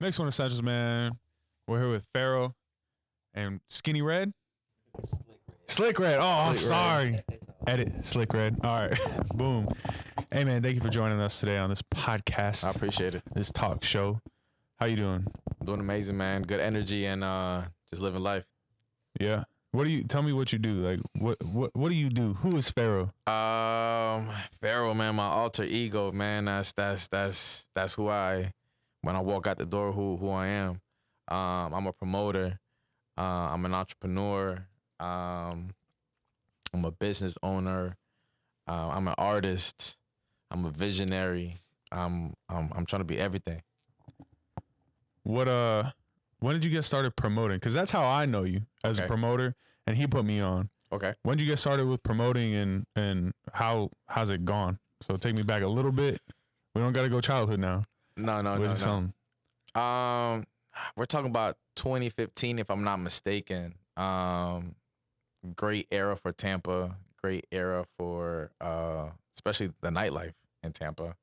Next one, Essentials, man. We're here with Pharoh and Skinny Red. Slick Red. Oh, I'm Slick Red. sorry. Edit. Slick Red. All right. Boom. Hey, man, thank you for joining us today on this podcast. I appreciate it. This talk show. How you doing? I'm doing amazing, man. Good energy and just living life. Yeah. What do you tell me what you do? Like what do you do? Who is Pharoh? Pharoh, man, my alter ego, man. That's who I when I walk out the door, who I am. I'm a promoter. I'm an entrepreneur. I'm a business owner. I'm an artist. I'm a visionary. I'm trying to be everything. When did you get started promoting? Because that's how I know you as a promoter, and he put me on. Okay. When did you get started with promoting, and how's it gone? So take me back a little bit. We don't got to go childhood now. No. We're talking about 2015, if I'm not mistaken. Great era for Tampa. Great era for especially the nightlife in Tampa.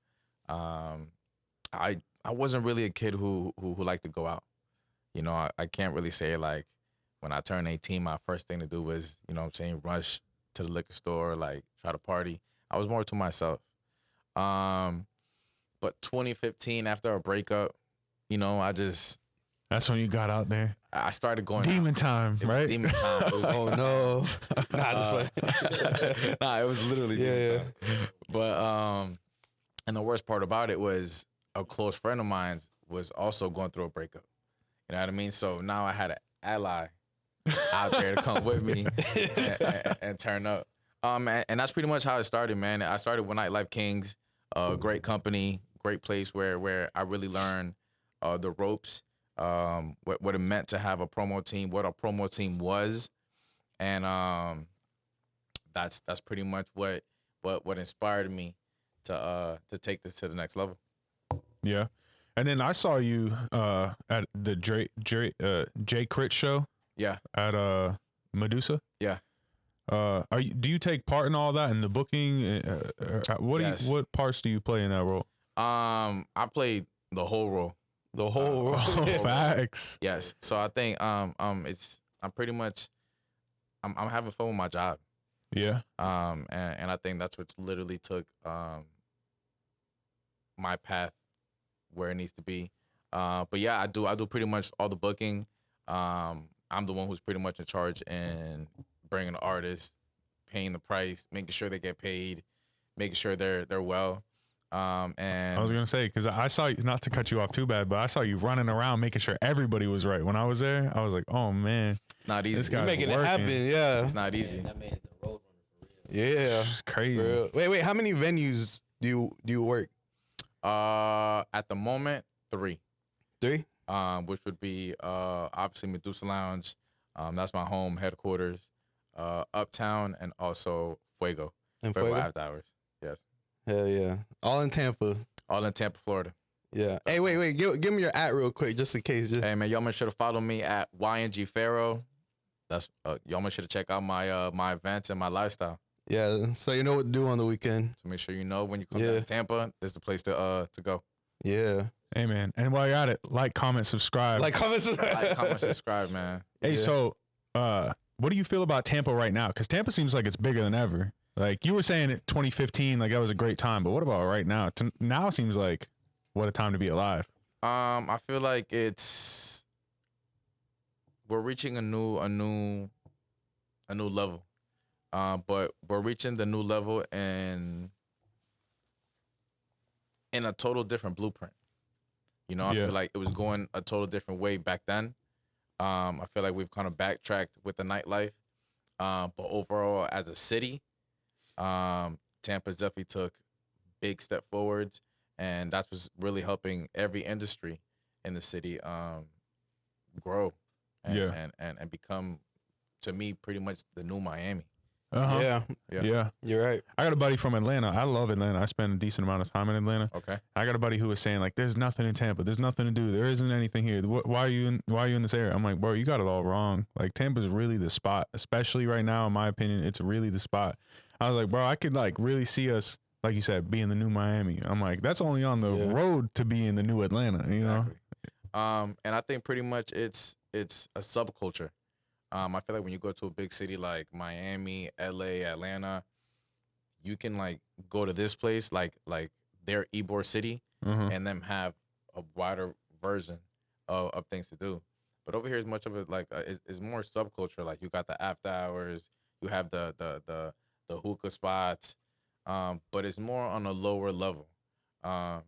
I wasn't really a kid who liked to go out. You know, I can't really say like when I turned 18, my first thing to do was, you know what I'm saying, rush to the liquor store, like try to party. I was more to myself. But 2015, after a breakup, you know, that's when you got out there. I started going demon out. time, right? Demon time. Oh no. Nah, nah, it was literally demon time. But and the worst part about it was a close friend of mine was also going through a breakup. You know what I mean? So now I had an ally out there to come with me and turn up. And that's pretty much how it started, man. I started with Nightlife Kings, a great company, great place where I really learned the ropes, what it meant to have a promo team, what a promo team was, and that's pretty much what inspired me to take this to the next level. Yeah. And then I saw you at the J Crit show. Yeah. At Medusa. Yeah. Do you take part in all that in the booking? Yes. What parts do you play in that role? I played the whole role. The whole role. Facts. Yes. So I think I'm pretty much I'm having fun with my job. Yeah. And I think that's what's literally took my path where it needs to be. But yeah, I do pretty much all the booking. I'm the one who's pretty much in charge in bringing the artists, paying the price, making sure they get paid, making sure they're well. And I was gonna say, because I saw you, not to cut you off too bad, but I saw you running around making sure everybody was right. When I was there, I was like, oh man, it's not easy. This guy's Making working. it happen, yeah. It's not easy. That man's a road runner for real. Yeah. It's crazy. Real. Wait, how many venues do you work? At the moment, 3. 3? Which would be obviously Medusa Lounge. That's my home headquarters. Uptown and also Fuego. And Fuego Fuego? After Hours. Yes. Hell yeah. All in Tampa. All in Tampa, Florida. Yeah. Hey, wait. Give me your @ real quick, just in case. Hey man, y'all make sure to follow me at YNG Pharoh. That's y'all make sure to check out my my events and my lifestyle. Yeah. So you know what to do on the weekend. So make sure you know when you come down to Tampa, this is the place to go. Yeah. Hey man, and while you're at it, like, comment, subscribe. Like, comment, Like, comment, subscribe, man. Hey, Yeah. so what do you feel about Tampa right now? Because Tampa seems like it's bigger than ever. Like you were saying, at 2015, like that was a great time. But what about right now? Now seems like what a time to be alive. I feel like we're reaching a new level. But we're reaching the new level in a total different blueprint. You know, I feel like it was going a total different way back then. I feel like we've kind of backtracked with the nightlife. But overall, as a city, Tampa's definitely took big step forwards, and that's what's really helping every industry in the city grow and become, to me, pretty much the new Miami. Uh-huh. Yeah. You're right. I got a buddy from Atlanta. I love Atlanta. I spent a decent amount of time in Atlanta. Okay. I got a buddy who was saying like, "There's nothing in Tampa. There's nothing to do. There isn't anything here. Why are you in this area?" I'm like, "Bro, you got it all wrong. Like Tampa's really the spot, especially right now. In my opinion, it's really the spot." I was like, "Bro, I could like really see us, like you said, being the new Miami." I'm like, "That's only on the road to being the new Atlanta." You know? And I think pretty much it's a subculture. I feel like when you go to a big city like Miami, LA, Atlanta, you can like go to this place like their Ybor City Uh-huh. and then have a wider version of things to do. But over here is much of it like is more subculture. Like you got the after hours, you have the hookah spots, but it's more on a lower level. Um,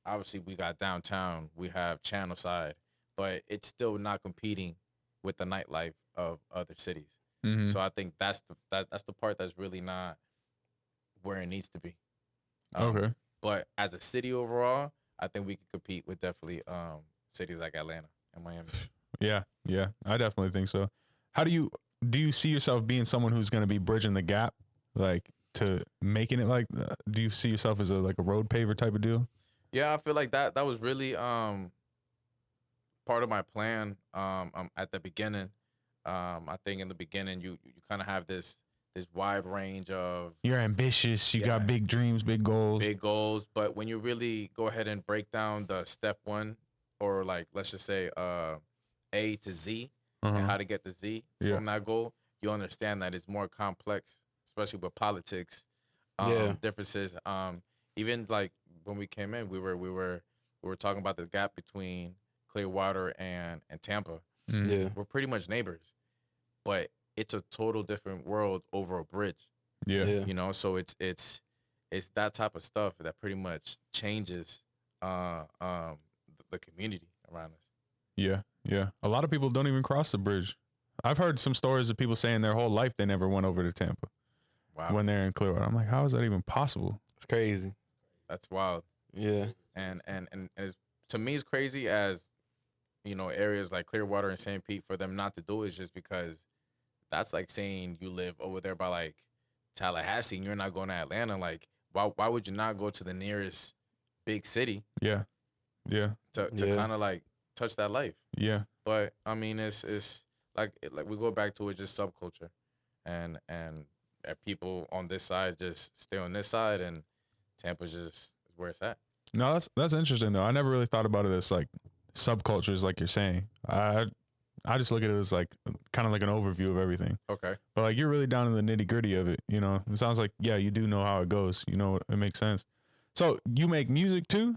Obviously we got downtown, we have Channel Side, but it's still not competing with the nightlife of other cities. Mm-hmm. So I think that's the part that's really not where it needs to be. Um, Okay. but as a city overall, I think we could compete with definitely cities like Atlanta and Miami. Yeah. Yeah. I definitely think so. How do you see yourself being someone who's going to be bridging the gap, like to making it like? Do you see yourself as a road paver type of deal? Yeah, I feel like that was really part of my plan at the beginning. I think in the beginning you kind of have this wide range of You're ambitious. You yeah got big dreams, big goals. big goals, but when you really go ahead and break down the step one, or like let's just say A to Z, and Uh-huh. how to get the Z Yeah. from that goal, you understand that it's more complex, especially with politics, Yeah. differences. Even like when we came in, we were talking about the gap between Clearwater and Tampa. Mhm. Yeah. We're pretty much neighbors, but it's a total different world over a bridge. Yeah. Yeah. You know, so it's that type of stuff that pretty much changes the community around us. Yeah. Yeah. A lot of people don't even cross the bridge. I've heard some stories of people saying their whole life they never went over to Tampa Wow, when they're in Clearwater. I'm like, how is that even possible? It's crazy. that's wild. Yeah. And it's, to me, it's crazy as areas like Clearwater and St. Pete for them not to do it is just because that's like saying you live over there by like Tallahassee and you're not going to Atlanta. Like, why would you not go to the nearest big city Yeah. Yeah. to Yeah. kind of like touch that life? Yeah. But I mean, it's like we go back to it, just subculture, and people on this side just stay on this side, and Tampa just is where it's at. No, that's interesting though. I never really thought about it as like subcultures, like you're saying. I just look at it as like kind of like an overview of everything. Okay. But like you're really down in the nitty gritty of it. You know, it sounds like yeah, you do know how it goes. You know, it makes sense. So you make music too?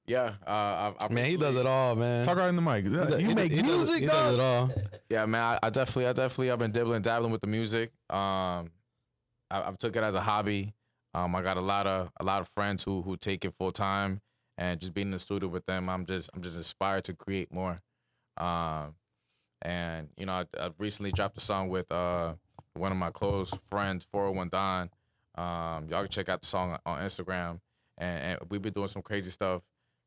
Yeah. I've Man, he does recently- it all, man. Talk right in the mic. You make he music, he dog? does it all. Yeah, man. I definitely I've been dabbling with the music. I've took it as a hobby. I got a lot of friends who take it full time, and just being in the studio with them, I'm just inspired to create more. Um, and I recently dropped a song with one of my close friends, 401 Don. Y'all can check out the song on Instagram, and we've been doing some crazy stuff,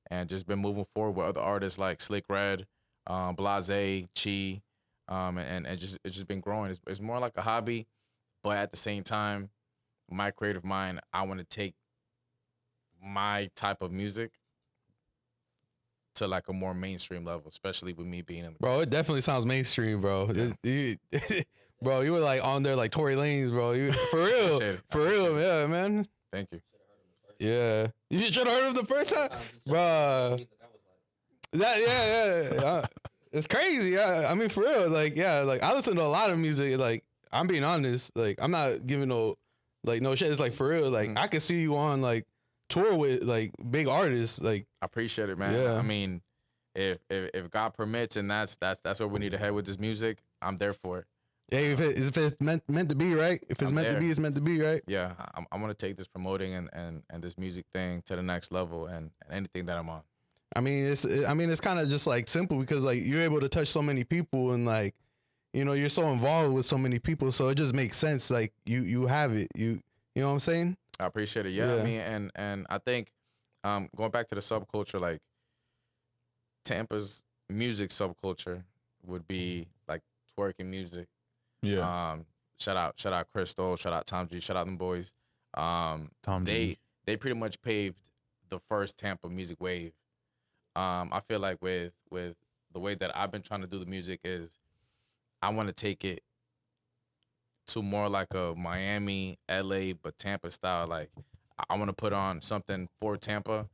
and just been moving forward with other artists like Slick Red, Blase, Chi, and just it's just been growing. It's more like a hobby, but at the same time, my creative mind, I want to take my type of music to like a more mainstream level, especially with me being in the Bro, it definitely sounds mainstream, bro. Bro, you were like on there like Tory Lanez, bro. You for real. Appreciate it. For real, yeah, man. Thank you. Yeah. You should have heard of the first time? Bro. That yeah. It's crazy. Yeah. I mean for real. Like, yeah, like I listen to a lot of music. Like, I'm being honest. Like, I'm not giving no shit. It's like for real. Like, Mhm. I could see you on like tour with like big artists. Like, I appreciate it, man. Yeah. I mean, if God permits and that's where we need to head with this music, I'm there for it. hey, if it's meant to be, right? If it's I'm meant there. to be, it's meant to be, right? Yeah, I'm gonna take this promoting and this music thing to the next level and anything that I'm on. I mean, it's kind of just like simple because like you're able to touch so many people and like, you're so involved with so many people, so it just makes sense. Like you have it. You know what I'm saying? I appreciate it. Yeah, Yeah. I mean, and I think going back to the subculture, like Tampa's music subculture would be like twerking music. Yeah. Shout out Crystal, shout out Tom G, shout out them boys. Tom They G. pretty much paved the first Tampa music wave. I feel like with the way that I've been trying to do the music is I want to take it to more like a Miami, LA, but Tampa style. Like I want to put on something for Tampa,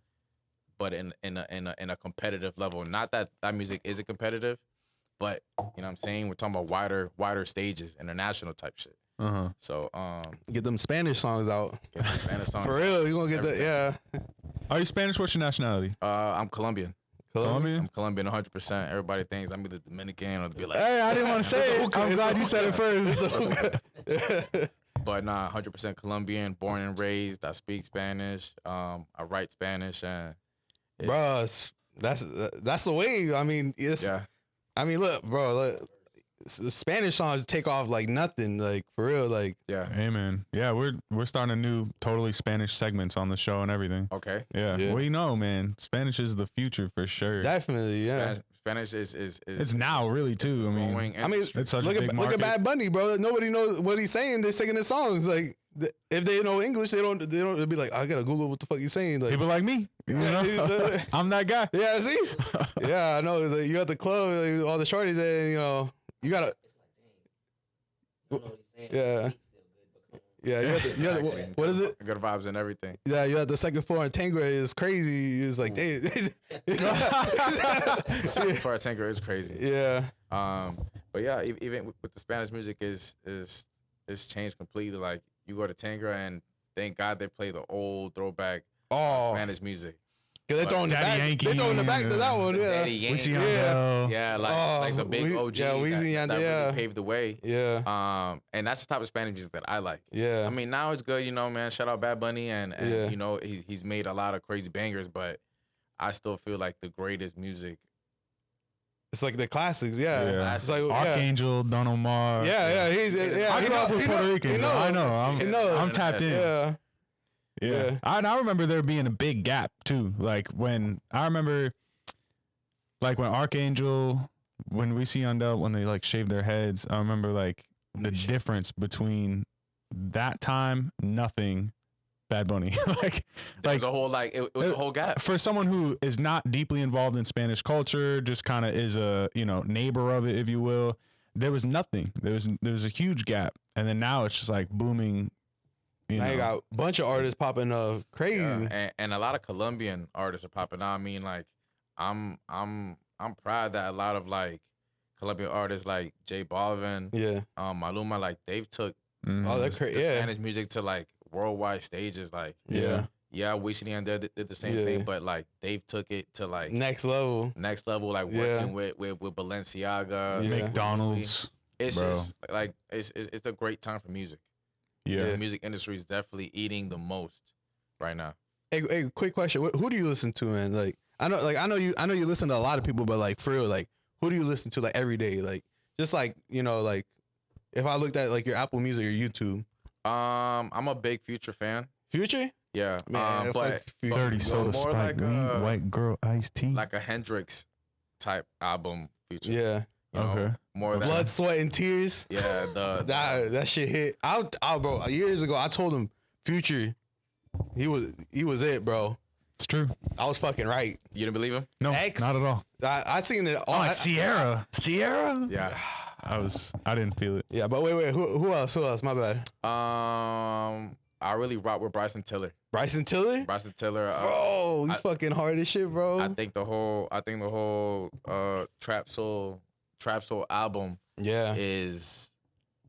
but in a competitive level. Not that music isn't competitive, but you know what I'm saying, we're talking about wider stages, international type shit. So Get them Spanish songs out. get the Spanish songs. For real, you gonna get Everything. yeah. Are you Spanish? What's your nationality? I'm Colombian. Colombian? I'm Colombian 100%. Everybody thinks I'm either Dominican or to be like, Hey, I didn't want to say it. I'm glad you said it first. but nah, 100% Colombian, born and raised. I speak Spanish. I write Spanish, and Bruh, that's the way. I mean, yeah, I mean, look, bro, look, Spanish songs take off like nothing, like for real, like yeah. Hey man, yeah, we're starting a new totally Spanish segments on the show and everything. Okay. Yeah, Yeah. we know, man. Spanish is the future for sure. definitely, yeah. Spanish is It's now really too. I mean, growing I mean, industry. it's such look a big at market. Bad Bunny, bro. Nobody knows what he's saying. They're singing his songs. Like if they know English, they don't. They'll be like, I gotta Google what the fuck he's saying. Like People like me, you know, I'm that guy. yeah, see, yeah, I know. It's like, you at the club, like, all the shorties there, you know, you gotta. It's like, dang, you don't know what he's saying. Yeah. The beat's still good, but come on. Yeah, you have Exactly. what is it? Good vibes and everything. Yeah, you at the second floor in Tangra is crazy. It's like they. For a tanker, it's crazy. Yeah. But yeah, even with the Spanish music is changed completely. Like you go to Tangra and thank God they play the old throwback Oh, Spanish music. cause they throwing the Daddy back. Yankee, They throwing the back to that one. Yeah. Daddy We Yankee. see Yeah. Yeah, like the big Oh, OGs yeah, Weezy that, and- that yeah. really paved the way. Yeah. And that's the type of Spanish music that I like. Yeah. I mean, now it's good, you know, man. Shout out Bad Bunny and Yeah. you know, he's made a lot of crazy bangers, but I still feel like the greatest music. It's like the classics. Yeah. Yeah. It's like Archangel, Don Omar. Yeah. He's yeah. I he grew up know- with he Puerto know- Rican. he know. I know. He know. I'm tapped in. Yeah. Yeah. Yeah. I remember there being a big gap too. Like when Archangel, when we see Undell, when they like shave their heads, I remember like the difference between that time, nothing, Bad Bunny. There was a whole it was a whole gap. For someone who is not deeply involved in Spanish culture, just kind of is a, you know, neighbor of it, if you will, there was nothing. There was a huge gap. And then now it's just like booming. Now you got a bunch of artists popping up crazy. Yeah, and a lot of Colombian artists are popping out. I mean, like, I'm proud that a lot of like Colombian artists like J Balvin, Yeah. Maluma, like they've took Oh, that's the crazy. Yeah. Spanish music to like worldwide stages. Like, Yeah. yeah, Wisin and Yandel did the same Yeah. thing, but like they've took it to like Next level. next level, like Yeah. working with Balenciaga, Yeah. McDonald's. It's Bro. just like it's a great time for music. Yeah. The music industry is definitely eating the most right now. Hey, quick question. Who do you listen to, man? Like, I know you listen to a lot of people, but like for real, like, who do you listen to like every day? Like, just like, you know, like, if I looked at like your Apple Music or YouTube, I'm a big Future fan. Future, Yeah, man, but fuck Future. Dirty go soda, more Sprite, like, weed, white girl, iced tea. like a Hendrix type album. Future. Yeah, You know, Okay. more of that. Blood, Sweat, and Tears. Yeah, That shit hit. Bro, years ago, I told him Future, he was it, bro. It's true. I was fucking right. you didn't believe him? No, X. not at all. I seen it. Oh, like Sierra. Yeah. I didn't feel it. Yeah, but wait, who else? My bad. I really rock with Bryson Tiller. Bryson Tiller. Bryson Tiller. Bro, he's fucking hard as shit, bro. I think the whole trap soul album Yeah. is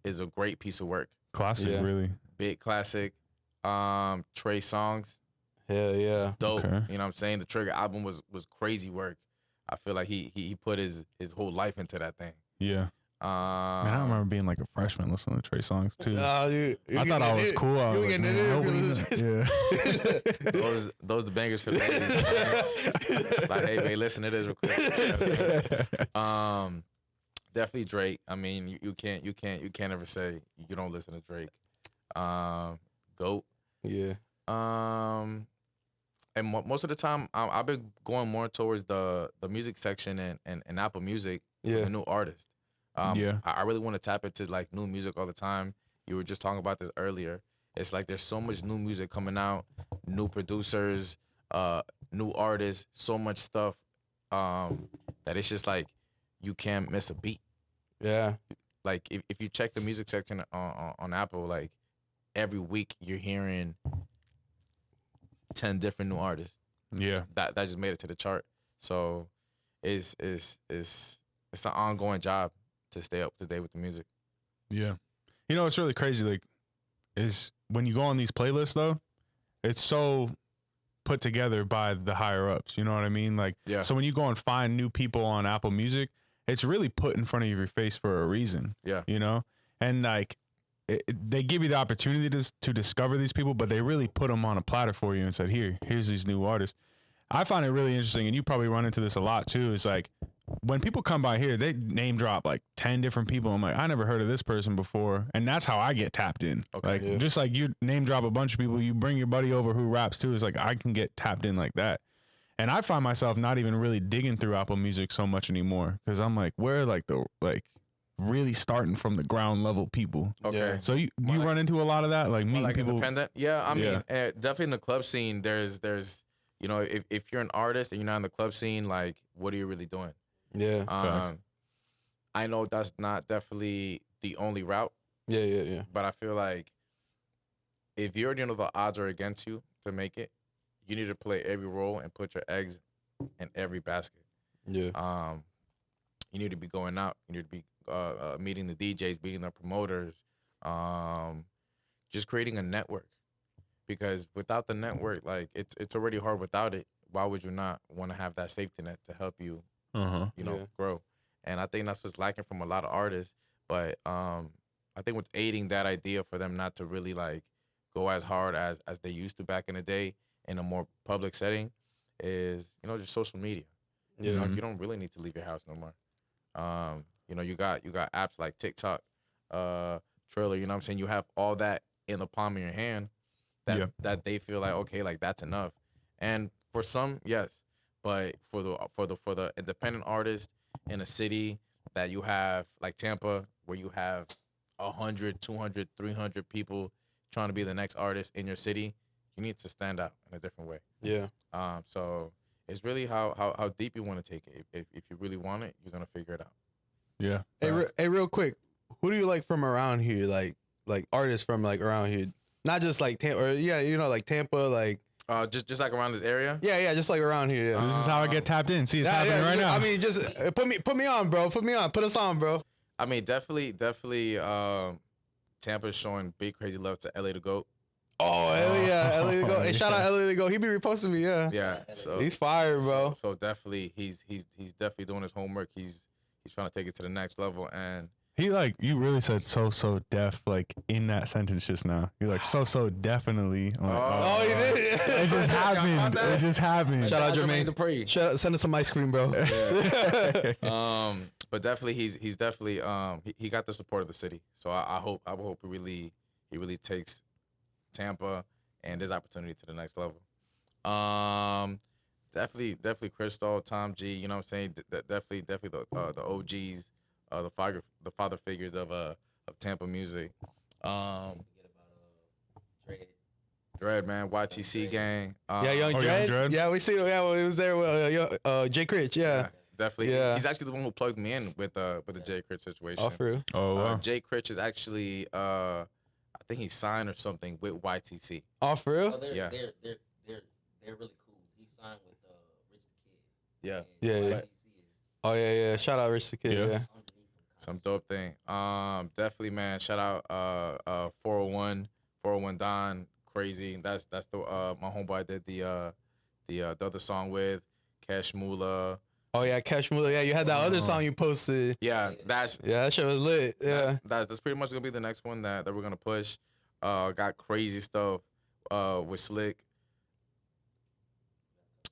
a great piece of work. Classic, Yeah. really. Big classic. Trey songs, Hell yeah. dope. Okay. You know what I'm saying? The Trigger album was crazy work. I feel like he put his whole life into that thing. Yeah. Man, I remember being like a freshman listening to Trey songs too. You I thought I was cool. I You was like, getting man, it? nobody knows. those the bangers for the ladies. Like, hey, man, listen to this real quick. Yeah. Definitely Drake. I mean, you can't ever say you don't listen to Drake. GOAT. Yeah. And most of the time, I've been going more towards the music section and Apple Music for Yeah. the new artist. Yeah. I really want to tap into like new music all the time. You were just talking about this earlier. It's like there's so much new music coming out, new producers, new artists, so much stuff that it's just like you can't miss a beat. Yeah. Like if you check the music section on Apple, like every week you're hearing 10 different new artists. Yeah. that just made it to the chart. So it's an ongoing job to stay up to date with the music. Yeah. You know, it's really crazy. Like, is when you go on these playlists though, it's so put together by the higher ups. You know what I mean? Like, Yeah. so when you go and find new people on Apple Music, it's really put in front of your face for a reason. Yeah. You know, and like, they give you the opportunity to discover these people, but they really put them on a platter for you and said, here's these new artists. I find it really interesting, and you probably run into this a lot too. Is like when people come by here, they name drop like 10 different people. I'm like, I never heard of this person before, and that's how I get tapped in. Okay. Like Yeah. just like you name drop a bunch of people, you bring your buddy over who raps too. It's like I can get tapped in like that, and I find myself not even really digging through Apple Music so much anymore because I'm like, where are like the really starting from the ground level people. Okay. Yeah. So you More like- run into a lot of that, like More meeting like people. independent. Yeah, I mean, Yeah. definitely in the club scene, there's you know, if you're an artist and you're not in the club scene, like, what are you really doing? Yeah. Facts. I know that's not definitely the only route, Yeah. but I feel like if you already know the odds are against you to make it, you need to play every role and put your eggs in every basket. Yeah. You need to be going out. You need to be meeting the DJs, meeting the promoters, just creating a network. Because without the network, like it's already hard without it. Why would you not want to have that safety net to help you, you know, Yeah. grow? And I think that's what's lacking from a lot of artists. But I think what's aiding that idea for them not to really like go as hard as they used to back in the day in a more public setting is, you know, just social media. You know, Yeah. Mhm. you don't really need to leave your house no more. You know, you got apps like TikTok, Trailer. You know what I'm saying? You have all that in the palm of your hand. Yeah. That they feel like, okay, like that's enough. And for some, yes, but for the independent artist in a city that you have like Tampa, where you have 100, 200, 300 people trying to be the next artist in your city, you need to stand out in a different way. Yeah. So it's really how deep you want to take it. If you really want it, you're gonna figure it out. Yeah. Hey, real quick, who do you like from around here? Like artists from like around here, not just like Tampa, or yeah, you know, like Tampa, like Just like around this area. yeah, just like around here. Yeah. This is how I get tapped in. See, it's happening right now. I mean, just put me on, bro. Put me on. Put us on, bro. I mean, definitely. Tampa's showing big crazy love to LA to Goat. Oh, hell yeah, LA to go. Hey, shout out LA to go. He be reposting me, yeah. Yeah, so He's fire, bro. So definitely, he's definitely doing his homework. He's trying to take it to the next level. And He like you really said so def like in that sentence just now. You're like so definitely. I'm like, Oh, you did? It just happened. It just happened. Shout out Jermaine. Dupree. Send us some ice cream, bro. But definitely, he's definitely he got the support of the city. So I hope he really takes Tampa and his opportunity to the next level. Definitely Crystal, Tom G. You know what I'm saying? Definitely the OGs, the father figures of Tampa music. Dread, man, YTC gang. Yeah, Young Young Dread. Dread? Yeah, we see him. Yeah, it was there with Jay Critch. Yeah. Definitely. Yeah. He's actually the one who plugged me in with the Jay Critch situation. Oh, for real? Oh wow. Jay Critch is actually I think he signed or something with YTC. Oh, for real? Yeah. They're really cool. He signed with Rich the Kid. Yeah. Yeah, And yeah. YTC is Oh, yeah. Shout out Rich the Kid. Yeah. Yeah. underneath him. Some dope thing. Definitely, man. Shout out 401 Don. Crazy. That's the my homeboy I did the other song with Cash Moolah. Oh, yeah, Cash Mula. Yeah, you had that other song you posted. Yeah, that's Yeah, that shit was lit. Yeah. that's pretty much gonna be the next one that we're gonna push. Got crazy stuff with Slick.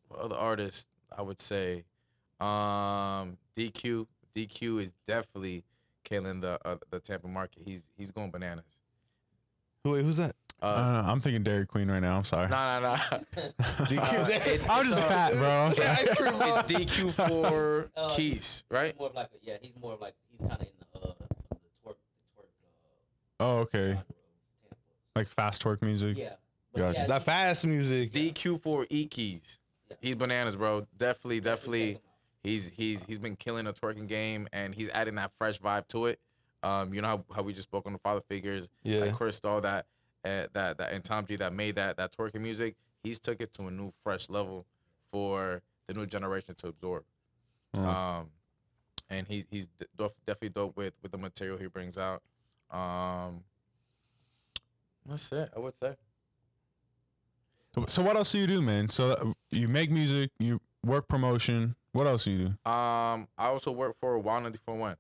What other artists I would say? DQ is definitely killing the Tampa market. He's going bananas. Wait, who's that? I don't know. I'm thinking Dairy Queen right now. I'm sorry. Nah. I'm just fat, bro. I'm sorry. Ice cream, bro. It's DQ for Keys, right? He's more of like he's more of like he's kind of in the twerk Oh, okay. genre of Tampa. Like fast twerk music. Yeah. Gotcha. That fast music. DQ for E Keys. He's bananas, bro. Definitely. He's been killing the twerking game, and he's adding that fresh vibe to it. You know how we just spoke on the father figures, Yeah. like Crystal, that and Tom G that made that twerking music. He's took it to a new fresh level for the new generation to absorb. Uh, And he's definitely dope with the material he brings out. Um, that's it. I would say. so what else do you do, man? So you make music, you work promotion. What else do you do? I also work for Wild 94.1.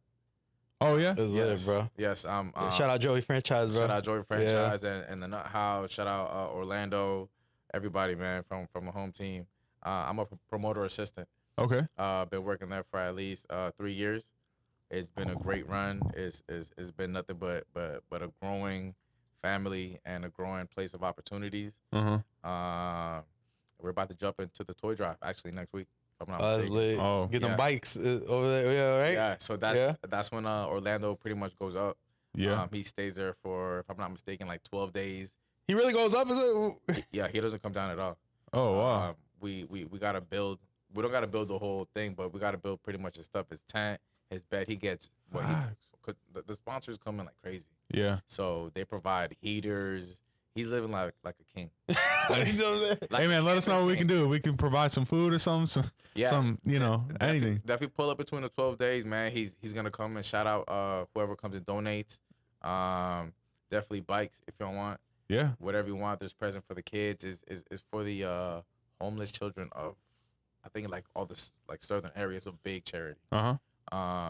Oh yeah. It's lit, bro. Yes. Yeah, shout out Joey franchise, bro. Shout out Joy Franchise and the Nut House. Shout out Orlando. Everybody, man, from the home team. I'm a promoter assistant. Okay. Been working there for at least 3 years. It's been a great run. It's been nothing but a growing family and a growing place of opportunities. We're about to jump into the toy drive actually next week. If I'm not That's mistaken. lit. Oh, Get them yeah. bikes over there, yeah, right? Yeah, so that's when Orlando pretty much goes up. Yeah. He stays there for, if I'm not mistaken, like 12 days. He really goes up, is it? Yeah, he doesn't come down at all. Oh wow. We gotta build. We don't gotta build the whole thing, but we gotta build pretty much his stuff, his tent, his bed. He gets what he. Facts. Cause the sponsors come in like crazy, Yeah. so they provide heaters. He's living like a king. You know what I'm saying? Like Hey man, let a us know what we king. can do. We can provide some food or something. Yeah, Some anything. Definitely pull up between the 12 days, man. He's gonna come and shout out whoever comes and donates. Definitely bikes if you don't want. Yeah. Whatever you want. There's present for the kids. Is for the homeless children of, I think, like all the like southern areas. A big charity.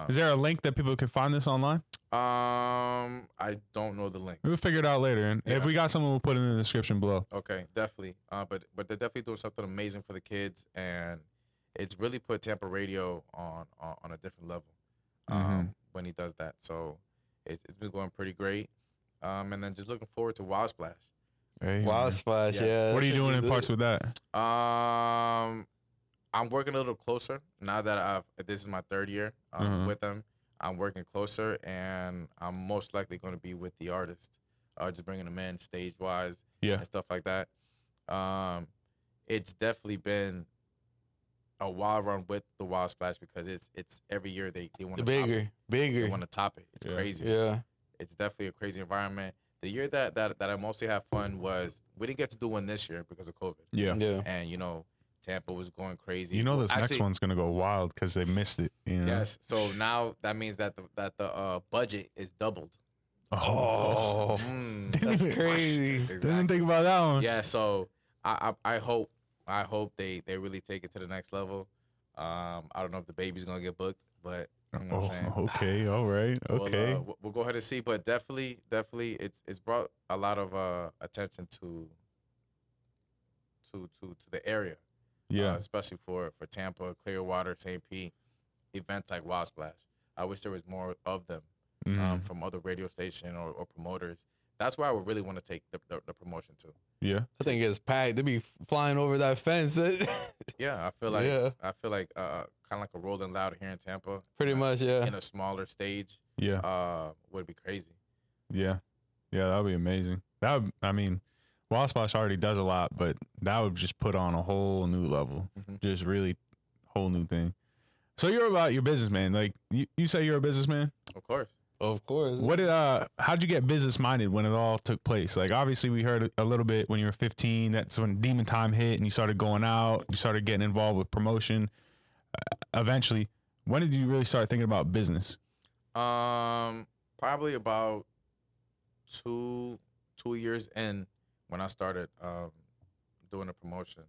Is there a link that people can find this online? I don't know the link. We'll figure it out later, and if Yeah. we got someone, we'll put it in the description below. Okay, definitely. But they're definitely doing something amazing for the kids, and it's really put Tampa radio on a different level. When he does that, so it's been going pretty great. And then just looking forward to Wild Splash. Hey, Wild man. Splash, Yes. yeah. What are that you shit doing be in lit. parts with that? I'm working a little closer now that this is my third year with them. I'm working closer, and I'm most likely going to be with the artist, just bringing them in stage wise, Yeah. and stuff like that. It's definitely been a wild run with the Wild Splash because it's every year they want The to top it. They bigger. want to top it. It's Yeah. crazy. Yeah. It's definitely a crazy environment. The year that I mostly had fun was we didn't get to do one this year because of COVID. Yeah. Yeah. And Tampa was going crazy. You know Well, this next actually, one's gonna go wild because they missed it. You know? Yes. So now that means that the budget is doubled. Oh, Mm, that's crazy. Didn't exactly. think about that one. Yeah. So I hope they really take it to the next level. I don't know if the baby's gonna get booked, but you know what I'm saying? Okay. All right. Okay. We'll go ahead and see, but definitely, it's brought a lot of attention to the area. Yeah. Especially for Tampa, Clearwater, St. Pete, events like Wild Splash. I wish there was more of them from other radio station or promoters. That's where I would really want to take the promotion to. Yeah. I think it's packed. They be flying over that fence. Yeah, I feel like Yeah. kind of like a Rolling Loud here in Tampa. Pretty much, yeah. In a smaller stage, Yeah. would be crazy. Yeah. Yeah. That would be amazing. I mean, Wild Splash already does a lot, but that would just put on a whole new level. Mhm. Just really whole new thing. So you're about your business, man. Like you say you're a businessman. Of course. Of course. What did how'd you get business minded when it all took place? Like obviously we heard a little bit when you were 15. That's when Demon Time hit and you started going out. You started getting involved with promotion. Eventually, when did you really start thinking about business? Probably about two years in when I started doing the promotion.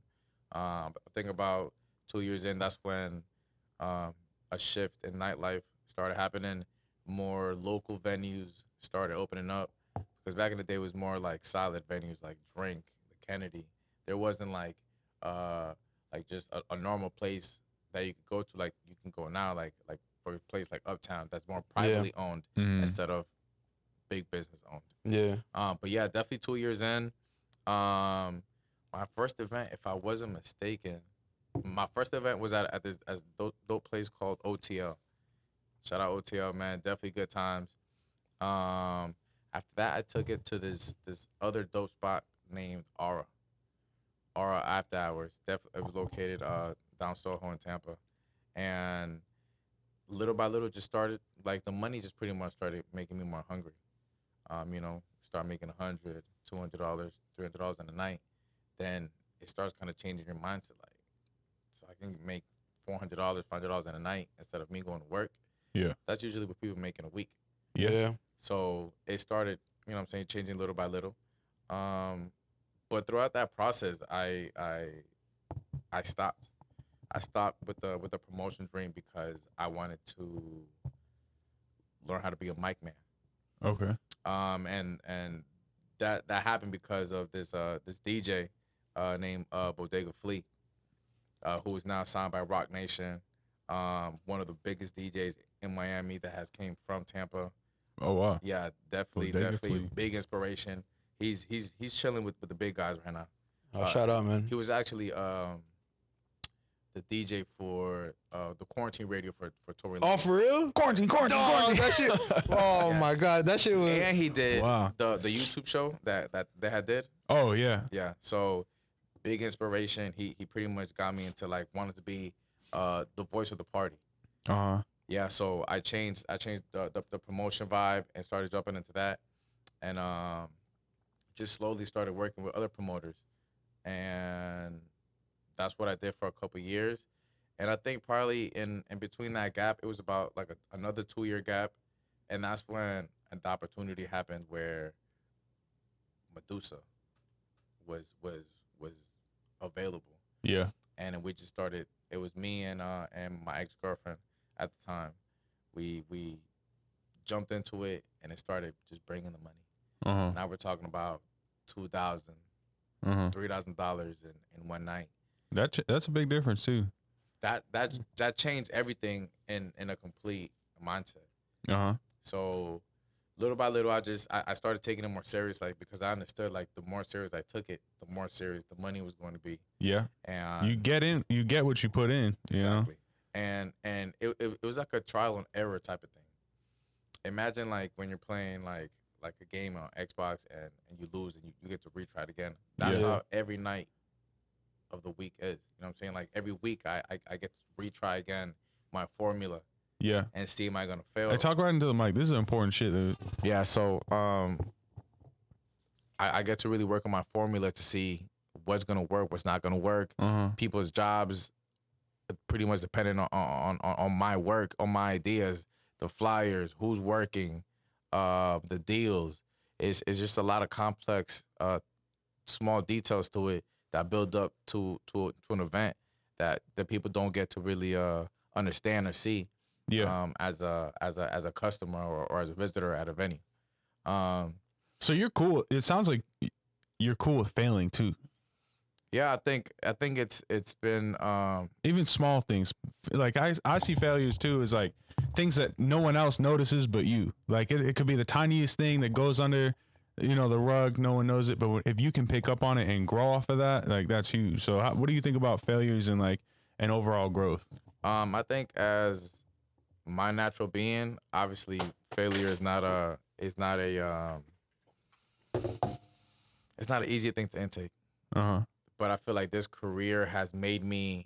I think about 2 years in, that's when a shift in nightlife started happening. More local venues started opening up because back in the day it was more like solid venues like Drink, the Kennedy. There wasn't like just a normal place that you could go to like you can go now like for a place like Uptown that's more privately owned instead of big business owned. Yeah. But yeah, definitely 2 years in. My first event, if I wasn't mistaken, my first event was at this dope place called OTL. Shout out OTL, man. Definitely good times. After that, I took it to this other dope spot named Aura. Aura After Hours. It was located down Soho in Tampa, and little by little, just started like the money just pretty much started making me more hungry. Start making $100, $200, $300 in a night, then it starts kind of changing your mindset. Like, so I can make $400, $500 in a night instead of me going to work. Yeah. That's usually what people make in a week. Yeah. So it started, you know what I'm saying, changing little by little. But throughout that process, I stopped. I stopped with the promotion dream because I wanted to learn how to be a mic man. Okay. And that happened because of this DJ named Bodega Flea, who is now signed by Rock Nation, one of the biggest DJs in Miami that has came from Tampa. Oh wow. Yeah, definitely Bodega Flea. big inspiration. He's chilling with the big guys right now. Oh, shout out, man. He was actually the DJ for the quarantine radio for Tory Lanez. Oh, for real? Quarantine. Dog, that shit. Oh Yes. my god, that shit was. And he did Wow. the YouTube show that they had did. Oh yeah. Yeah, so big inspiration. He pretty much got me into like wanted to be the voice of the party. Yeah, so I changed the promotion vibe and started jumping into that, and just slowly started working with other promoters, and that's what I did for a couple years. And I think probably in between that gap, it was about like another 2-year gap, and that's when the opportunity happened where Medusa was available, Yeah. and then we just started. It was me and my ex-girlfriend at the time. We jumped into it, and it started just bringing the money. Now we're talking about $2,000, $3,000 in one night. That's a big difference too. That changed everything in a complete mindset. So little by little, I started taking it more serious, like because I understood like the more serious I took it, the more serious the money was going to be. Yeah. And You get what you put in. You know. exactly. And it was like a trial and error type of thing. Imagine like when you're playing like a game on Xbox and you lose and you get to retry it again. That's Yeah. how every night of the week is. You know what I'm saying? Like every week I get to retry again my formula Yeah. and see am I gonna fail. Hey, talk right into the mic. This is important shit, dude. Yeah, so I get to really work on my formula to see what's gonna work, what's not gonna work. People's jobs pretty much dependent on my work, on my ideas, the flyers, who's working, the deals. It's just a lot of complex small details to it that build up to an event that people don't get to really understand or see. Yeah. As a customer or as a visitor at a venue. So you're cool. It sounds like you're cool with failing too. Yeah, I think it's been Even small things. Like I see failures too as like things that no one else notices but you. Like it could be the tiniest thing that goes under, the rug. No one knows it, but if you can pick up on it and grow off of that, like that's huge. So what do you think about failures and like and overall growth? I think as my natural being, obviously failure is not an easy thing to intake. But I feel like this career has made me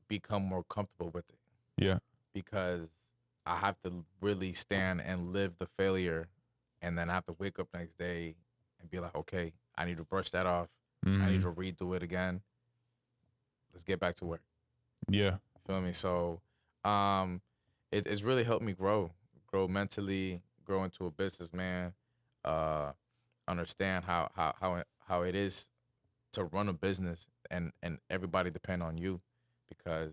become more comfortable with it. Yeah. Because I have to really stand and live the failure, and then I have to wake up next day and be like, okay, I need to brush that off. I need to redo it again. Let's get back to work. Yeah. Feel me? So it's really helped me grow mentally, grow into a businessman, understand how it is to run a business and everybody depend on you, because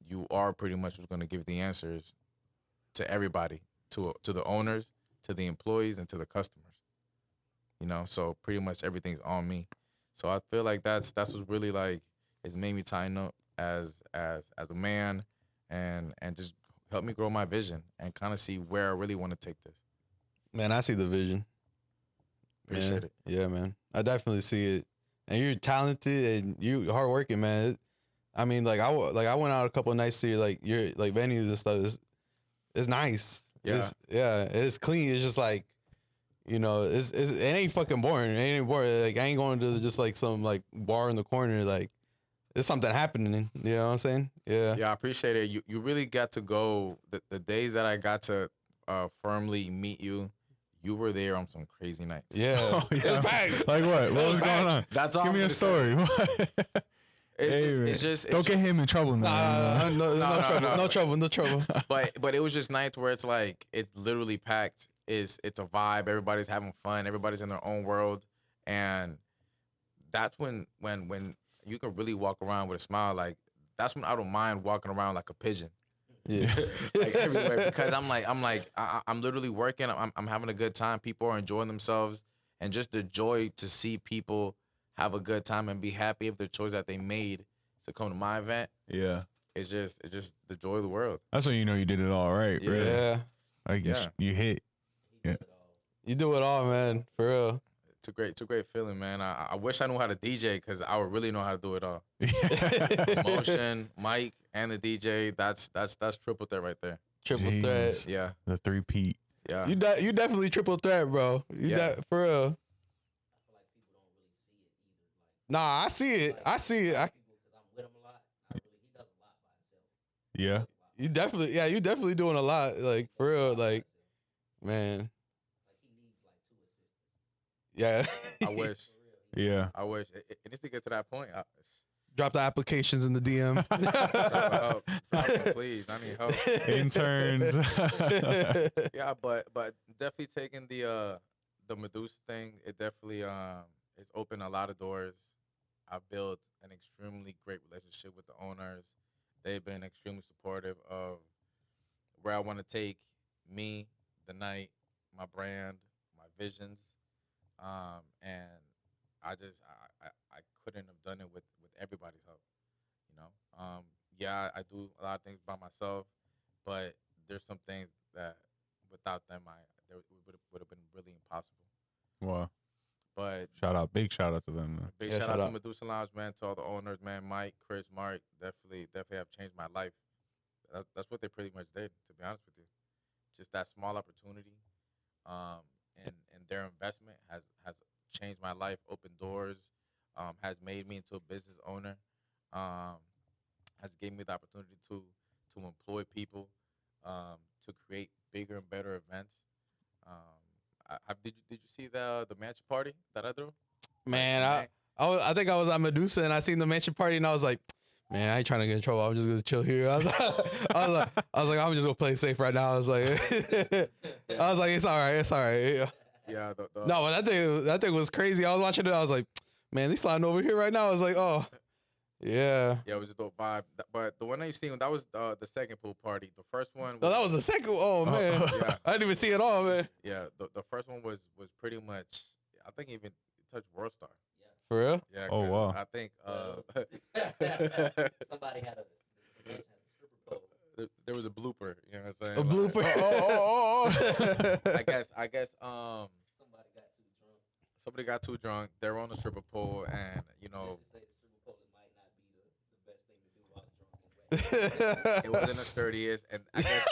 you are pretty much who's going to give the answers to everybody, to the owners, to the employees, and to the customers. So pretty much everything's on me. So I feel like that's what's really like it's made me tighten up as a man and just help me grow my vision and kind of see where I really want to take this. Man, I see the vision. Appreciate it. Yeah, man. I definitely see it. And you're talented and you hardworking, man. I mean, I went out a couple of nights to your venues and stuff. It's nice. Yeah. It is clean. It's just like, it ain't fucking boring. It ain't boring. Like I ain't going to just like some like bar in the corner. Like there's something happening. You know what I'm saying? Yeah. Yeah, I appreciate it. You really got to go the days that I got to firmly meet you. You were there on some crazy nights. Yeah. Oh, yeah. It's back. Like what? What was going on? That's all. Give me a story. Don't get him in trouble now. No trouble. But it was just nice where it's like it's literally packed. It's a vibe. Everybody's having fun. Everybody's in their own world, and that's when you can really walk around with a smile. Like that's when I don't mind walking around like a pigeon. Yeah. Like everywhere because I'm literally working. I'm having a good time. People are enjoying themselves, and just the joy to see people have a good time and be happy of the choice that they made to come to my event. Yeah. It's just the joy of the world. That's when you know you did it all right, Yeah. really. Yeah. Like Yeah. you hit. He Yeah. does it all. You do it all, man. For real. It's a great feeling, man. I wish I knew how to DJ because I would really know how to do it all. Yeah. Motion, mic, and the DJ. That's triple threat right there. Triple Jeez. threat. Yeah, The 3-peat. yeah. You definitely triple threat, bro. Yeah. For real. I feel like people don't really see it either. Like, Nah, I see it. I see it. because I'm with him a lot. He does a lot by himself. Yeah. You definitely doing a lot. Like for real. Like, man. Like he needs like 2 assistants. Yeah. I wish. For real. Yeah. I wish it needs to get to that point. Drop the applications in the DM. Help, please. I need help. Interns. Yeah, but definitely taking the Medusa thing. It definitely it's opened a lot of doors. I've built an extremely great relationship with the owners. They've been extremely supportive of where I want to take me, the night, my brand, my visions, and I couldn't have done it with everybody's help. You know, yeah, I do a lot of things by myself, but there's some things that without them, there would have been really impossible. Wow. But Big shout out to them. Man. big Yeah, shout shout out to out. Medusa Lounge, man, to all the owners, man, Mike, Chris, Mark, definitely have changed my life. That's what they pretty much did, to be honest with you. Just that small opportunity, and their investment has changed my life, opened doors, has made me into a business owner, um, has given me the opportunity to employ people, to create bigger and better events. Did you see the mansion party that I threw? Man, I think I was at Medusa and I seen the mansion party and I was like, man, I ain't trying to get in trouble. I'm just gonna chill here. I was like, I'm just gonna play safe right now. I was like, it's all right. Yeah. Yeah. No, but that thing was crazy. I was watching it. I was like, man, they sliding over here right now. I was like, oh, yeah. Yeah, it was a dope vibe. But the one that you seen, that was the second pool party. The first one. No, that was the second. Oh man, Yeah. I didn't even see it all, man. Yeah, the first one was pretty much. I think even touched World Star. For real? Yeah. Oh, 'cause wow. I think Somebody had a stripper pole. there was a blooper. You know what I'm A saying? blooper. I guess Somebody got too drunk. somebody got too drunk. They were on the stripper pole, and Just to say the stripper pole, it might not be the best thing to do while drunk and it wasn't the sturdiest. And I guess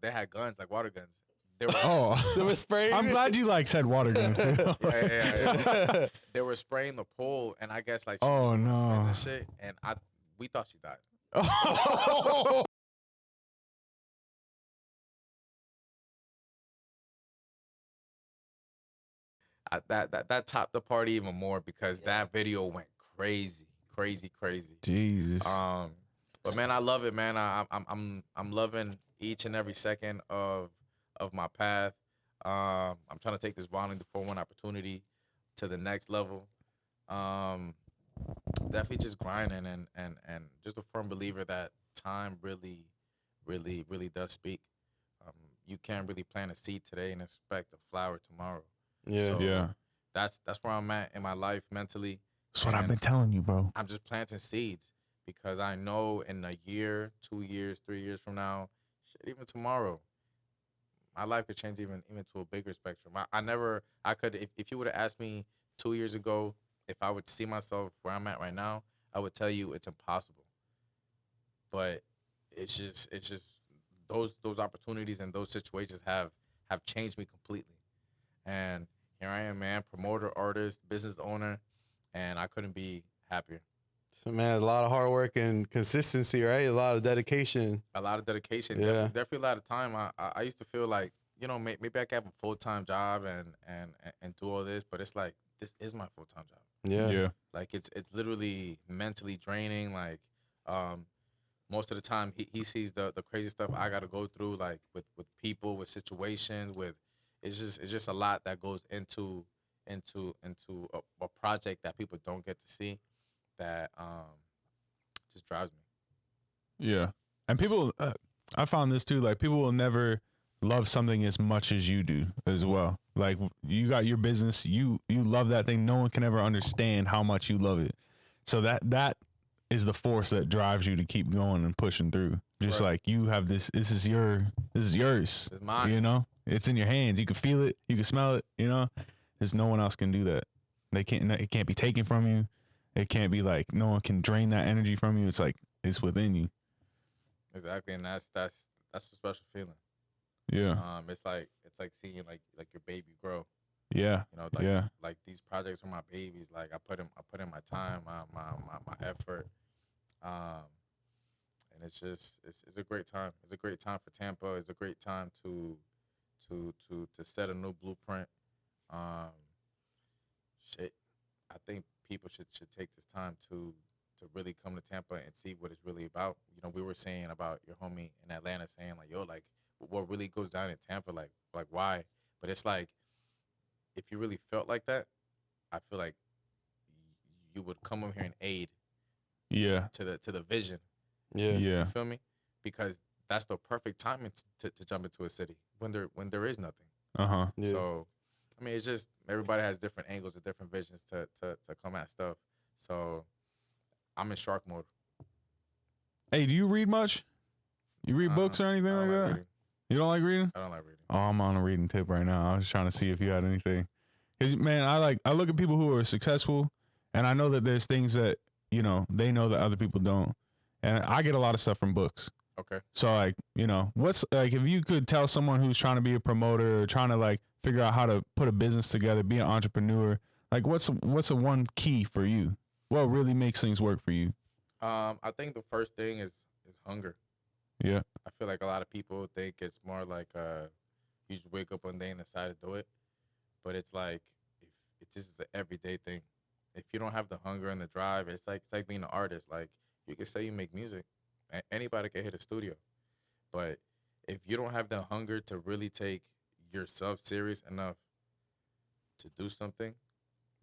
they had guns like water guns. They were They Oh. were spraying. I'm glad you said water guns too. yeah. They were spraying the pole, and I guess like she Oh, was doing spins no. and shit, and we thought she died. Oh. That topped the party even more because Yeah. that video went crazy. Jesus. But man, I love it, man. I'm loving each and every second of my path. I'm trying to take this Bonding to 4-1 opportunity to the next level. Definitely just grinding and just a firm believer that time really does speak. You can't really plant a seed today and expect a flower tomorrow. Yeah. So Yeah. that's where I'm at in my life mentally. That's what I've and been telling you, bro. I'm just planting seeds because I know in a year, 2 years, 3 years from now, shit, even tomorrow, my life could change even to a bigger spectrum. I could if you would have asked me 2 years ago if I would see myself where I'm at right now, I would tell you it's impossible. But it's just those opportunities and those situations have changed me completely. And here I am, man, promoter, artist, business owner, and I couldn't be happier. So man, a lot of hard work and consistency, right? A lot of dedication. A lot of dedication, Yeah. definitely a lot of time. I used to feel like, maybe I could have a full-time job and do all this, but it's like this is my full-time job. Yeah. Yeah. Like it's literally mentally draining. Like um, most of the time he sees the crazy stuff I got to go through, like with people, with situations, with it's just a lot that goes into a project that people don't get to see, that just drives me. Yeah. And people, I found this too. Like, people will never love something as much as you do as well. Like, you got your business, you love that thing. No one can ever understand how much you love it. So that is the force that drives you to keep going and pushing through. Just Right. like you have this. This is yours. It's mine. You know, it's in your hands. You can feel it. You can smell it. You know, there's no one else can do that. They can't. It can't be taken from you. It can't be like no one can drain that energy from you. It's like it's within you. Exactly, and that's a special feeling. Yeah. It's like seeing like your baby grow. Yeah. You know, Yeah. like these projects are my babies. Like I put in my time, my effort, um, and it's a great time. It's a great time for Tampa. It's a great time to set a new blueprint. Um, shit, I think people should take this time to really come to Tampa and see what it's really about. You know, we were saying about your homie in Atlanta saying like, yo, like what really goes down in Tampa, like why? But it's like if you really felt like that, I feel like you would come over here and aid Yeah. to the vision. Yeah. Yeah. You feel me? Because that's the perfect timing to jump into a city when there is nothing. Uh-huh. Yeah. So, I mean, it's just everybody has different angles and different visions to come at stuff. So, I'm in shark mode. Hey, do you read much? You read books or I anything don't like like that? reading. You don't like reading? I don't like reading. Oh, I'm on a reading tip right now. I was trying to see if you had anything. Cause man, I look at people who are successful, and I know that there's things that they know that other people don't, and I get a lot of stuff from books. Okay. So like what's like if you could tell someone who's trying to be a promoter or trying to like figure out how to put a business together, be an entrepreneur, like what's a one key for you? What really makes things work for you? I think the first thing is hunger. Yeah. I feel like a lot of people think it's more like you just wake up one day and decide to do it, but it's like if it just is an everyday thing. If you don't have the hunger and the drive, it's like being an artist. Like you can say you make music, anybody can hit a studio, but if you don't have the hunger to really take yourself serious enough to do something,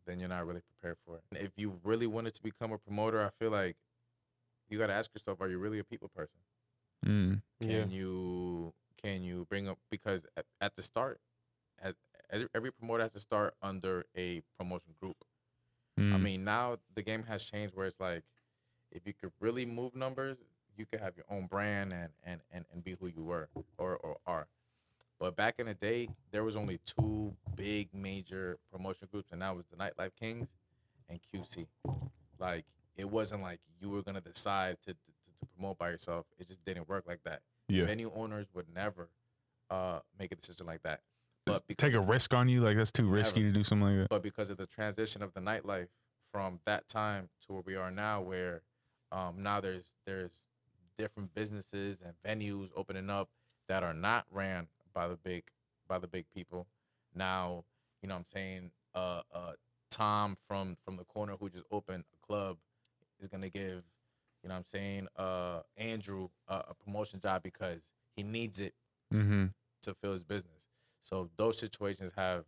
then you're not really prepared for it. And if you really wanted to become a promoter, I feel like you got to ask yourself, are you really a people person? Mm. Yeah. Can you bring up, because at the start, as every promoter has to start under a promotion group. I Mm. mean, now the game has changed where it's like if you could really move numbers, you could have your own brand and be who you were or are. But back in the day, there was only two big major promotion groups, and that was the Nightlife Kings and QC. Like it wasn't like you were gonna decide to promote by yourself. It just didn't work like that. Yeah. Venue owners would never make a decision like that. Just But because take a risk on you, like that's too risky never. to do something like that. But because of the transition of the nightlife from that time to where we are now, where now there's different businesses and venues opening up that are not ran by the big people. Now, you know what I'm saying, Tom from the corner who just opened a club is gonna give, you know what I'm saying, Andrew a promotion job because he needs it Mm-hmm. to fill his business. So those situations have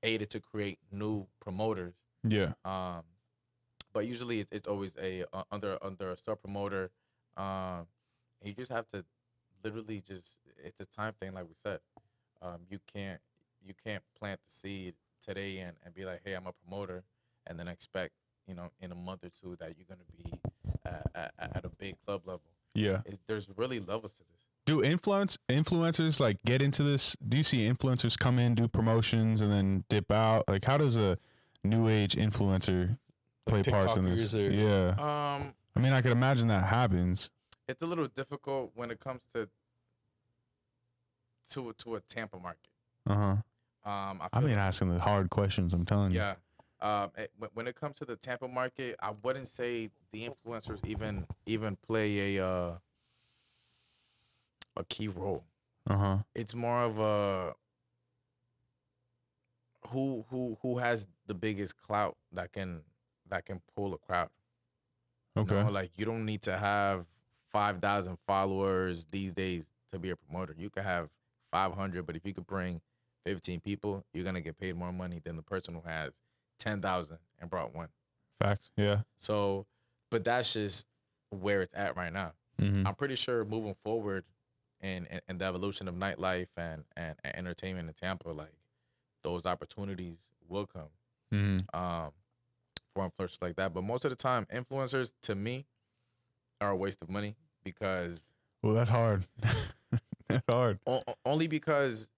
aided to create new promoters. Yeah. Um, but usually it's always a under a sub promoter. Um, you just have to literally just it's a time thing, like we said. You can't plant the seed today and be like, hey, I'm a promoter, and then expect in a month or two that you're gonna be at a big club level. Yeah. There's really levels to this. Do influencers like get into this? Do you see influencers come in, do promotions, and then dip out? Like, how does a new age influencer play Like parts in this? TikTokers or- Yeah. I mean, I could imagine that happens. It's a little difficult when it comes to a Tampa market. Uh huh. I I've feel been asking the hard questions. I'm telling you. yeah. When it comes to the Tampa market, I wouldn't say the influencers even play a key role. Uh huh. It's more of who has the biggest clout that can pull a crowd. You Okay. know, like you don't need to have 5,000 followers these days to be a promoter. You could have 500, but if you could bring 15 people, you're gonna get paid more money than the person who has 10,000 and brought one. Facts. Yeah. So, but that's just where it's at right now. Mm-hmm. I'm pretty sure moving forward in the evolution of nightlife and entertainment in Tampa, like those opportunities will come Mm-hmm. for influencers like that. But most of the time, influencers to me are a waste of money because Well, that's hard. That's hard. only because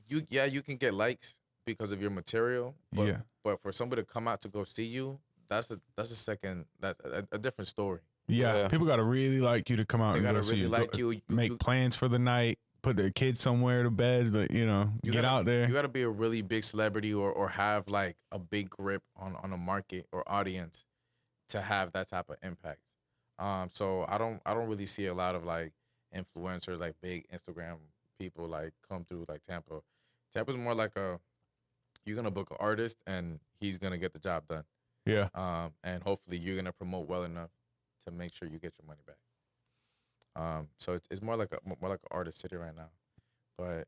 you can get likes because of your material, but Yeah. but for somebody to come out to go see you, that's a second that's a different story. Yeah. Yeah. People gotta really like you to come out They and gotta go see really you. like you. Make plans for the night. Put their kids somewhere to bed. Like, you know, You get gotta- out there. You got to be a really big celebrity or have like a big grip on a market or audience to have that type of impact. So I don't really see a lot of like influencers like big Instagram people like come through like Tampa. Tampa's more like you're gonna book an artist and he's gonna get the job done. Yeah. And hopefully you're gonna promote well enough to make sure you get your money back. So it's more like an artist city right now, but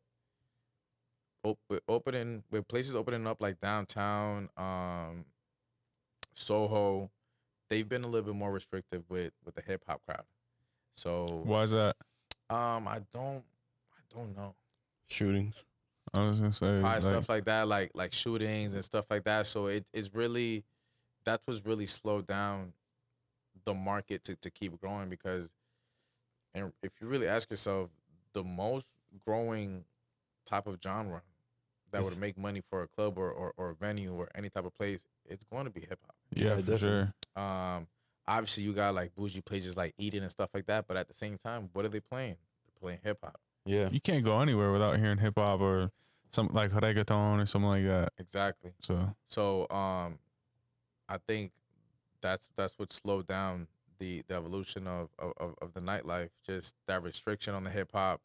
with places opening up like downtown, Soho, they've been a little bit more restrictive with the hip hop crowd. So Why is that? I don't know. Shootings. I was gonna say Probably like, stuff like that, like shootings and stuff like that. So it's really that's what's really slowed down the market to keep growing because and if you really ask yourself, the most growing type of genre that would It's- make money for a club or a venue or any type of place, it's going to be hip hop. yeah, Yeah, for definitely. sure. Obviously you got like bougie places like Eden and stuff like that, but at the same time, what are they playing? They're playing hip hop. Yeah. You can't go anywhere without hearing hip hop or something like reggaeton or something like that. Exactly. So I think that's what slowed down the evolution of the nightlife. Just that restriction on the hip hop,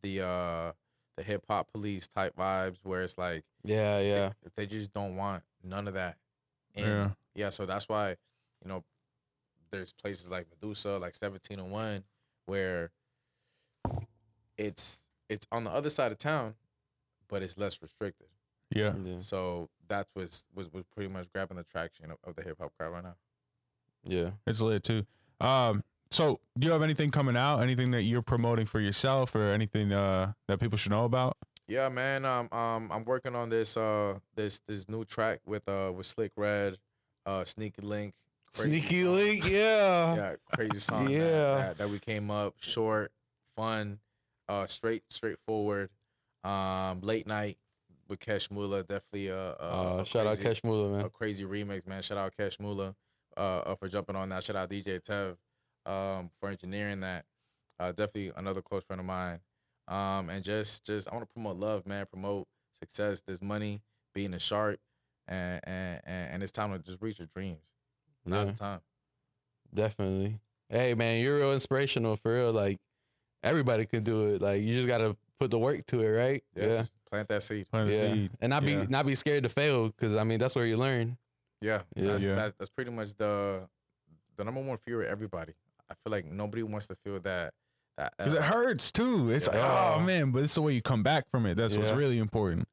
the hip hop police type vibes, where it's like Yeah. Yeah. they just don't want none of that. And Yeah. yeah, so that's why there's places like Medusa, like 1701, where it's on the other side of town, but it's less restricted. yeah. Yeah. So that was pretty much grabbing the traction of the hip hop crowd right now. Yeah. It's lit too. So do you have anything coming out? Anything that you're promoting for yourself or anything that people should know about? Yeah, man. I'm working on this this new track with Slick Red, Sneaky Link. Crazy Sneaky song. link. Yeah. Yeah, crazy song. Yeah. that we came up short, fun, straightforward. Late night with Kesh Mula, definitely Shout out crazy- Kesh Mula, man. a crazy remix, man. Shout out Kesh Mula for jumping on that. Shout out DJ Tev for engineering that. Definitely another close friend of mine. And just I want to promote love, man. Promote success. There's money, being a shark, and it's time to just reach your dreams. Now's Yeah. the time. Definitely. Hey, man, you're real inspirational for real. Like everybody can do it. Like you just gotta put the work to it, right? Yes. Plant that seed. Plant a Yeah. seed. And Yeah. not be scared to fail, because I mean that's where you learn. Yeah. Yeah. Yeah. That's pretty much the number one fear of everybody. I feel like nobody wants to feel that. Because it hurts too. It's like, Yeah. oh man, but it's the way you come back from it. That's what's Yeah. really important.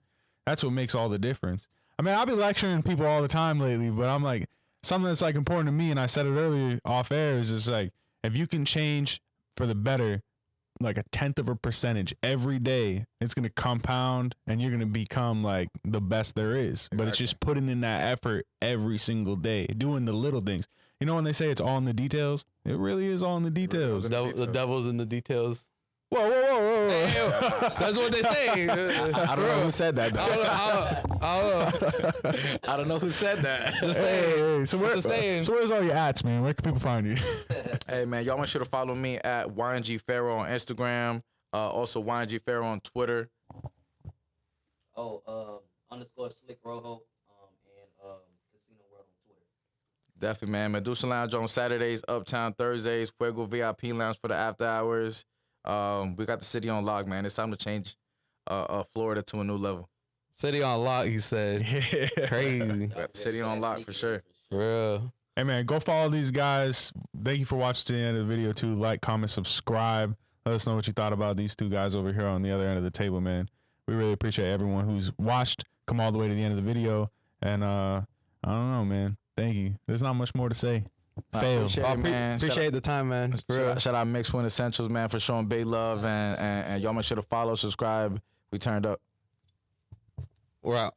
That's what makes all the difference. I mean, I've been lecturing people all the time lately, but I'm like, something that's like important to me, and I said it earlier off air, is just like, if you can change for the better, like 1/10 of a percentage every day, it's gonna compound, and you're gonna become like the best there is. But it's Exactly. just putting in that effort every single day, doing the little things. You know when they say it's all in the details, it really is all in the really details. is. The devil's in the details. Whoa, whoa, whoa, whoa, whoa. That's what they say. I don't know who said that. I don't know. I don't know who said that. Just Hey, saying. hey, so, where, Just saying. so where's all your ats, man? Where can people find you? Hey man, y'all make sure to follow me at YNG Pharoh on Instagram. Also YNG Pharoh on Twitter. Underscore Slick Rojo, and Casino World on Twitter. Definitely, man. Medusa Lounge on Saturdays, Uptown Thursdays, Fuego VIP Lounge for the after hours. We got the city on lock, man. It's time to change Florida to a new level. City on lock, he said. Crazy. Got the city on lock for sure. For real. Hey man, go follow these guys. Thank you for watching to the end of the video too. Like, comment, subscribe. Let us know what you thought about these two guys over here on the other end of the table, man. We really appreciate everyone who's watched, come all the way to the end of the video. And I don't know, man. Thank you. There's not much more to say. Fail. Appreciate the time, man. For real. Shout out Mixed Win Essentials, man, for showing big love, and y'all make sure to follow, subscribe. We turned up. We're out.